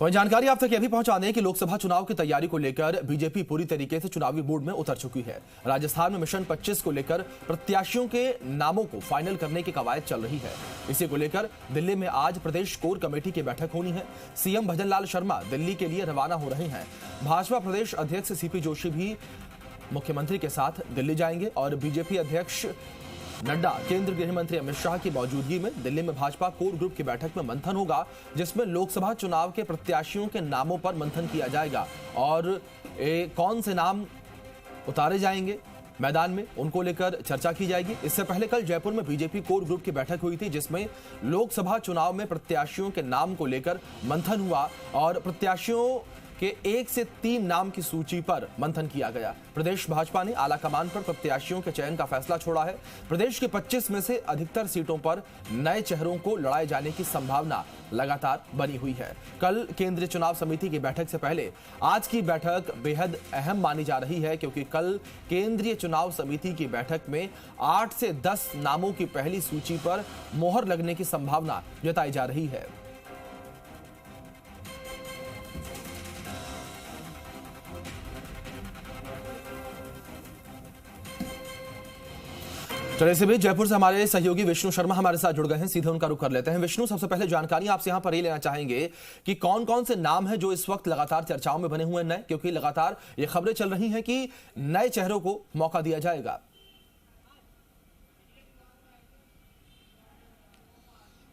तो जानकारी आप तक ये भी पहुंचा दें कि लोकसभा चुनाव की तैयारी को लेकर बीजेपी पूरी तरीके से चुनावी मूड में उतर चुकी है। राजस्थान में मिशन 25 को लेकर प्रत्याशियों के नामों को फाइनल करने की कवायद चल रही है। इसी को लेकर दिल्ली में आज प्रदेश कोर कमेटी की बैठक होनी है। सीएम भजनलाल शर्मा दिल्ली के लिए रवाना हो रहे हैं। भाजपा प्रदेश अध्यक्ष सीपी जोशी भी मुख्यमंत्री के साथ दिल्ली जाएंगे और बीजेपी अध्यक्ष नड्डा, केंद्रीय गृह मंत्री अमित शाह की मौजूदगी में दिल्ली में भाजपा कोर ग्रुप की बैठक में मंथन होगा, जिसमें लोकसभा चुनाव के प्रत्याशियों के नामों पर मंथन किया जाएगा और कौन से नाम उतारे जाएंगे मैदान में उनको लेकर चर्चा की जाएगी। इससे पहले कल जयपुर में बीजेपी कोर ग्रुप की बैठक हुई थी, जिसमें लोकसभा चुनाव में प्रत्याशियों के नाम को लेकर मंथन हुआ और प्रत्याशियों के 1 से 3 नाम की सूची पर मंथन किया गया। प्रदेश भाजपा ने आलाकमान पर प्रत्याशियों के चयन का फैसला छोड़ा है। प्रदेश के 25 में से अधिकतर सीटों पर नए चेहरों को लड़ाए जाने की संभावना लगातार बनी हुई है। कल केंद्रीय चुनाव समिति की बैठक से पहले आज की बैठक बेहद अहम मानी जा रही है, क्योंकि कल केंद्रीय चुनाव समिति की बैठक में 8 से 10 नामों की पहली सूची पर मोहर लगने की संभावना जताई जा रही है। चलिए इसी बीच जयपुर से हमारे सहयोगी विष्णु शर्मा हमारे साथ जुड़ गए हैं, सीधे उनका रुख कर लेते हैं। विष्णु, सबसे पहले जानकारी आपसे यहां पर ये लेना चाहेंगे कि कौन कौन से नाम हैं जो इस वक्त लगातार चर्चाओं में बने हुए नए, क्योंकि लगातार ये खबरें चल रही हैं कि नए चेहरों को मौका दिया जाएगा।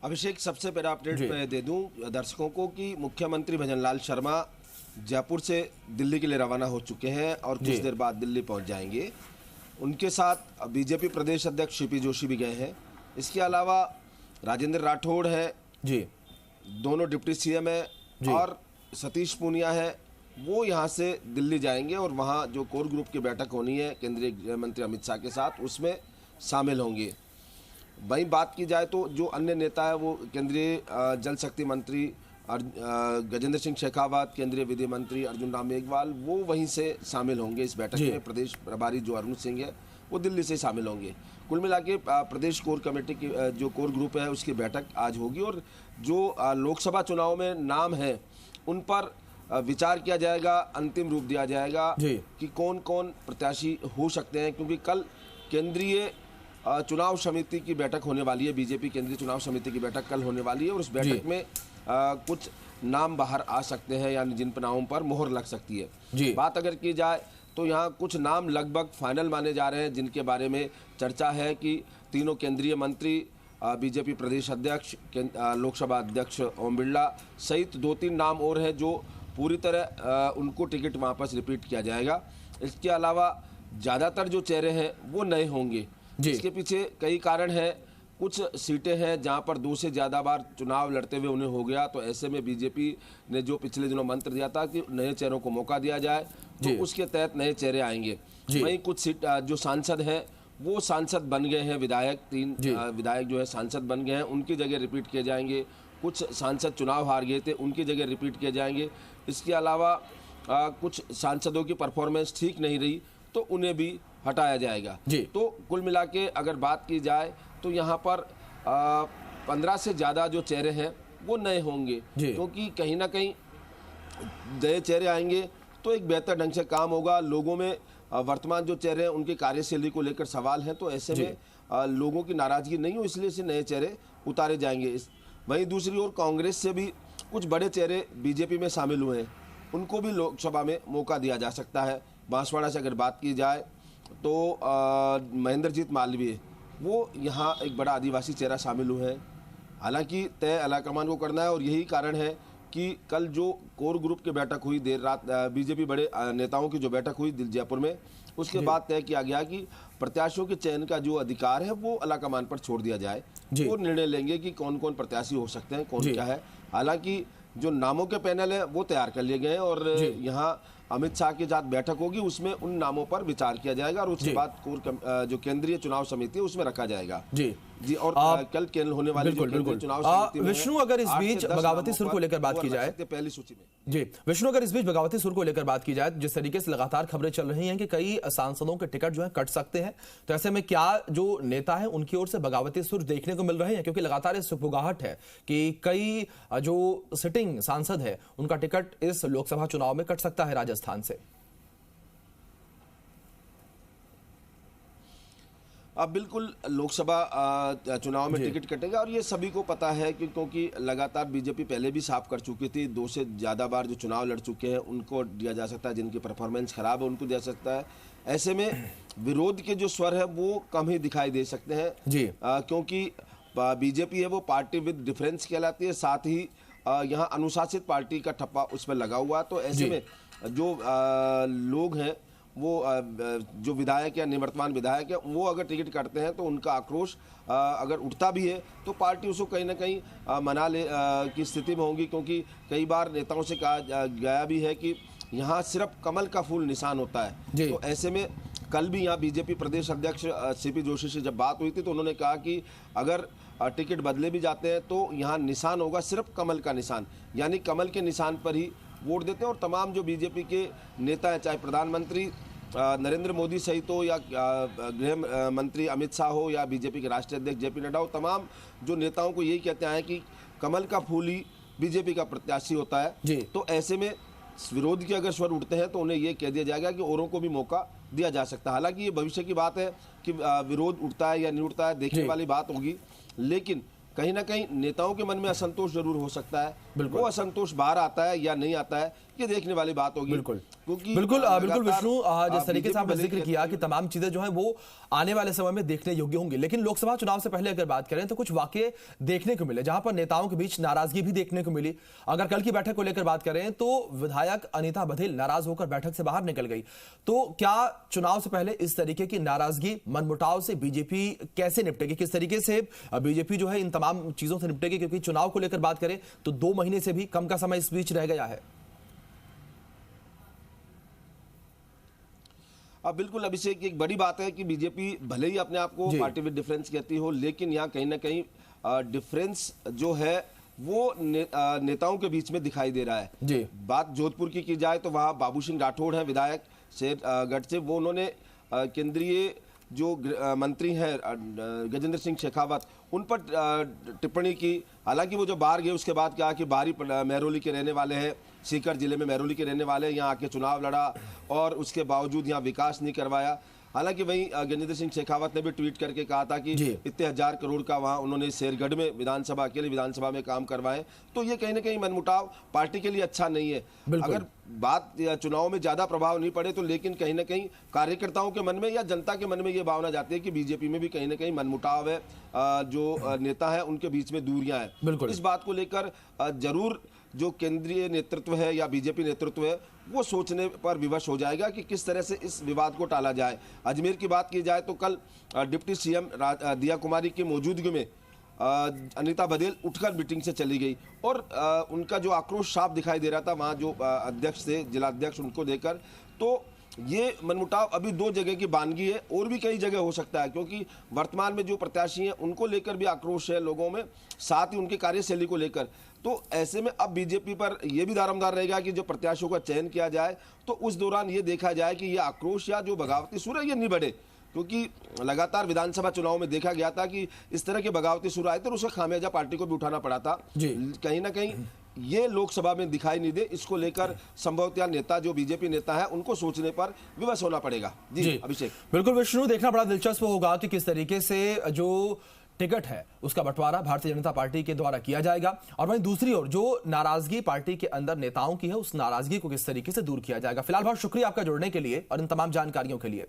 अभिषेक, सबसे पहला अपडेट मैं दे दूं दर्शकों को कि मुख्यमंत्री भजनलाल शर्मा जयपुर से दिल्ली के लिए रवाना हो चुके हैं और कुछ देर बाद दिल्ली पहुंच जाएंगे। उनके साथ बीजेपी प्रदेश अध्यक्ष सीपी जोशी भी गए हैं। इसके अलावा राजेंद्र राठौड़ है जी, दोनों डिप्टी सीएम है और सतीश पूनिया है, वो यहाँ से दिल्ली जाएंगे और वहाँ जो कोर ग्रुप की बैठक होनी है केंद्रीय गृह मंत्री अमित शाह के साथ, उसमें शामिल होंगे। वहीं बात की जाए तो जो अन्य नेता है वो केंद्रीय जल शक्ति मंत्री गजेंद्र सिंह शेखावत, केंद्रीय विधि मंत्री अर्जुन राम मेघवाल, वो वहीं से शामिल होंगे इस बैठक में। प्रदेश प्रभारी जो अरुण सिंह है वो दिल्ली से शामिल होंगे। कुल मिला के प्रदेश कोर कमेटी की जो कोर ग्रुप है उसकी बैठक आज होगी और जो लोकसभा चुनाव में नाम है उन पर विचार किया जाएगा, अंतिम रूप दिया जाएगा कि कौन कौन प्रत्याशी हो सकते हैं, क्योंकि कल केंद्रीय चुनाव समिति की बैठक होने वाली है। बीजेपी केंद्रीय चुनाव समिति की बैठक कल होने वाली है और उस बैठक में कुछ नाम बाहर आ सकते हैं, यानी जिन नामों पर मोहर लग सकती है। बात अगर की जाए तो यहाँ कुछ नाम लगभग फाइनल माने जा रहे हैं, जिनके बारे में चर्चा है कि तीनों केंद्रीय मंत्री, बीजेपी प्रदेश अध्यक्ष, लोकसभा अध्यक्ष ओम बिरला सहित 2-3 नाम और हैं जो पूरी तरह उनको टिकट वापस रिपीट किया जाएगा। इसके अलावा ज़्यादातर जो चेहरे हैं वो नए होंगे। इसके पीछे कई कारण हैं। कुछ सीटें हैं जहां पर 2 से ज़्यादा बार चुनाव लड़ते हुए उन्हें हो गया, तो ऐसे में बीजेपी ने जो पिछले दिनों मंत्र दिया था कि नए चेहरों को मौका दिया जाए, तो उसके तहत नए चेहरे आएंगे। वहीं कुछ सीट जो सांसद हैं वो सांसद बन गए हैं, विधायक 3 विधायक जो है सांसद बन गए हैं, उनकी जगह रिपीट किए जाएंगे। कुछ सांसद चुनाव हार गए थे, उनकी जगह रिपीट किए जाएंगे। इसके अलावा कुछ सांसदों की परफॉर्मेंस ठीक नहीं रही तो उन्हें भी हटाया जाएगा। तो कुल मिला के अगर बात की जाए तो यहाँ पर 15 से ज़्यादा जो चेहरे हैं वो नए होंगे, क्योंकि कहीं ना कहीं नए चेहरे आएंगे तो एक बेहतर ढंग से काम होगा। लोगों में वर्तमान जो चेहरे हैं उनकी कार्यशैली को लेकर सवाल है, तो ऐसे में लोगों की नाराजगी नहीं हो, इसलिए से नए चेहरे उतारे जाएंगे। वहीं दूसरी ओर कांग्रेस से भी कुछ बड़े चेहरे बीजेपी में शामिल हुए हैं, उनको भी लोकसभा में मौका दिया जा सकता है। बांसवाड़ा से अगर बात की जाए तो महेंद्रजीत मालवीय, वो यहाँ एक बड़ा आदिवासी चेहरा शामिल हुए हैं। हालांकि तय आलाकमान को करना है और यही कारण है कि कल जो कोर ग्रुप की बैठक हुई देर रात, बीजेपी बड़े नेताओं की जो बैठक हुई जयपुर में, उसके बाद तय किया गया कि प्रत्याशियों के चयन का जो अधिकार है वो आलाकमान पर छोड़ दिया जाए। वो निर्णय लेंगे कि कौन कौन प्रत्याशी हो सकते हैं, कौन क्या है। हालांकि जो नामों के पैनल है वो तैयार कर लिए गए हैं और यहाँ अमित शाह के साथ बैठक होगी, उसमें उन नामों पर विचार किया जाएगा और उसके बाद जो केंद्रीय चुनाव समिति है उसमें रखा जाएगा। जी और कल केंद्र होने वाली चुनाव समिति विष्णु, अगर इस बीच बगावती सुर को लेकर बात की जाए, पहली सूची में जी विष्णु, अगर इस बीच बगावती सुर को लेकर बात की जाए, जिस तरीके से लगातार खबरें चल रही हैं कि कई सांसदों के टिकट जो है कट सकते हैं, तो ऐसे में क्या जो नेता है उनकी ओर से बगावती सुर देखने को मिल रहे हैं? क्योंकि लगातार इस फुगाहट है कि कई जो सिटिंग सांसद है उनका टिकट इस लोकसभा चुनाव में कट सकता है राजस्थान से। अब बिल्कुल लोकसभा चुनाव में टिकट कटेगा और ये सभी को पता है क्योंकि लगातार बीजेपी पहले भी साफ कर चुकी थी, 2 से ज़्यादा बार जो चुनाव लड़ चुके हैं उनको दिया जा सकता है, जिनकी परफॉर्मेंस खराब है उनको दिया सकता है। ऐसे में विरोध के जो स्वर है वो कम ही दिखाई दे सकते हैं जी, क्योंकि बीजेपी है वो पार्टी विद डिफरेंस कहलाती है, साथ ही यहाँ अनुशासित पार्टी का ठप्पा उस पर लगा हुआ। तो ऐसे में जो लोग हैं वो जो विधायक या निवर्तमान विधायक है वो अगर टिकट काटते हैं तो उनका आक्रोश अगर उठता भी है तो पार्टी उसको कहीं ना कहीं मना ले की स्थिति में होगी, क्योंकि कई बार नेताओं से कहा गया भी है कि यहाँ सिर्फ कमल का फूल निशान होता है। तो ऐसे में कल भी यहाँ बीजेपी प्रदेश अध्यक्ष सीपी जोशी से जब बात हुई थी तो उन्होंने कहा कि अगर टिकट बदले भी जाते हैं तो यहाँ निशान होगा सिर्फ कमल का निशान, यानी कमल के निशान पर ही वोट देते हैं। और तमाम जो बीजेपी के नेता हैं, चाहे प्रधानमंत्री नरेंद्र मोदी सहित हो या गृह मंत्री अमित शाह हो या बीजेपी के राष्ट्रीय अध्यक्ष जेपी नड्डा हो, तमाम जो नेताओं को यही कहते हैं कि कमल का फूल ही बीजेपी का प्रत्याशी होता है। तो ऐसे में विरोध के अगर स्वर उठते हैं तो उन्हें ये कह दिया जाएगा कि औरों को भी मौका दिया जा सकता है। हालांकि ये भविष्य की बात है कि विरोध उठता है या नहीं उठता है, देखने वाली बात होगी, लेकिन कहीं ना कहीं नेताओं के मन में असंतोष जरूर हो सकता है। वो असंतोष बाहर आता है या नहीं आता है ये देखने वाली बात होगी। बिल्कुल बिल्कुल विष्णु, जिस तरीके से आपने जिक्र किया कि तमाम चीजें जो है वो आने वाले समय में देखने योग्य होंगी, लेकिन लोकसभा चुनाव से पहले अगर बात करें तो कुछ वाकये देखने को मिले जहां पर नेताओं के बीच नाराजगी भी देखने को मिली। अगर कल की बैठक को लेकर बात करें तो विधायक अनीता बघेल नाराज होकर बैठक से बाहर निकल गई। तो क्या चुनाव से पहले इस तरीके की नाराजगी, मनमुटाव से बीजेपी कैसे निपटेगी? किस तरीके से बीजेपी जो है इन तमाम चीजों से निपटेगी? क्योंकि चुनाव को लेकर बात करें तो 2 महीने से भी कम का समय इस बीच रह गया है। अब बिल्कुल अभिषेक, एक बड़ी बात है कि बीजेपी भले ही अपने आप को पार्टी विद डिफरेंस कहती हो, लेकिन यहाँ कहीं ना कहीं डिफरेंस जो है वो नेताओं के बीच में दिखाई दे रहा है जी। बात जोधपुर की जाए तो वहाँ बाबू सिंह राठौड़ हैं विधायक शेरगढ़ से, वो उन्होंने केंद्रीय जो मंत्री हैं गजेंद्र सिंह शेखावत उन पर टिप्पणी की। हालांकि वो जो बाहर गए उसके बाद कहा कि बाहरी महरौली के रहने वाले हैं, सीकर जिले में महरौली के रहने वाले, यहाँ आके चुनाव लड़ा और उसके बावजूद यहाँ विकास नहीं करवाया। हालांकि वहीं गजेंद्र सिंह शेखावत ने भी ट्वीट करके कहा था कि इतने 1000 करोड़ का वहां उन्होंने शेरगढ़ में विधानसभा अकेले विधानसभा में काम करवाए। तो ये कहीं ना कहीं मनमुटाव पार्टी के लिए अच्छा नहीं है। अगर बात चुनाव में ज्यादा प्रभाव नहीं पड़े तो, लेकिन कहीं ना कहीं कार्यकर्ताओं के मन में या जनता के मन में ये भावना जाती है कि बीजेपी में भी कहीं ना कहीं मनमुटाव है, जो नेता है उनके बीच में दूरियां हैं। इस बात को लेकर जरूर जो केंद्रीय नेतृत्व है या बीजेपी नेतृत्व है वो सोचने पर विवश हो जाएगा कि किस तरह से इस विवाद को टाला जाए। अजमेर की बात की जाए तो कल डिप्टी सीएम दिया कुमारी की मौजूदगी में अनीता बघेल उठकर मीटिंग से चली गई और उनका जो आक्रोश साफ दिखाई दे रहा था वहाँ जो अध्यक्ष थे, जिला अध्यक्ष, उनको देकर। तो ये मनमुटाव अभी 2 जगह की बानगी है, और भी कई जगह हो सकता है, क्योंकि वर्तमान में जो प्रत्याशी हैं उनको लेकर भी आक्रोश है लोगों में, साथ ही उनकी कार्यशैली को लेकर। तो ऐसे में अब बीजेपी पर यह भी दारोमदार रहेगा कि जो प्रत्याशियों का चयन किया जाए तो उस दौरान ये देखा जाए कि ये आक्रोश या जो बगावती सुर है ये नहीं बढ़े, क्योंकि लगातार विधानसभा चुनाव में देखा गया था कि इस तरह के बगावती सुर आए थे और उसका खामियाजा पार्टी को भी उठाना पड़ा था। कहीं ना कहीं ये लोकसभा में दिखाई नहीं दे, इसको लेकर संभवतः नेता जो बीजेपी नेता है उनको सोचने पर विवश होना पड़ेगा। जी अभिषेक, बिल्कुल विष्णु, देखना बड़ा दिलचस्प होगा कि किस तरीके से जो टिकट है उसका बंटवारा भारतीय जनता पार्टी के द्वारा किया जाएगा, और वहीं दूसरी ओर जो नाराजगी पार्टी के अंदर नेताओं की है उस नाराजगी को किस तरीके से दूर किया जाएगा। फिलहाल बहुत शुक्रिया आपका जुड़ने के लिए और इन तमाम जानकारियों के लिए।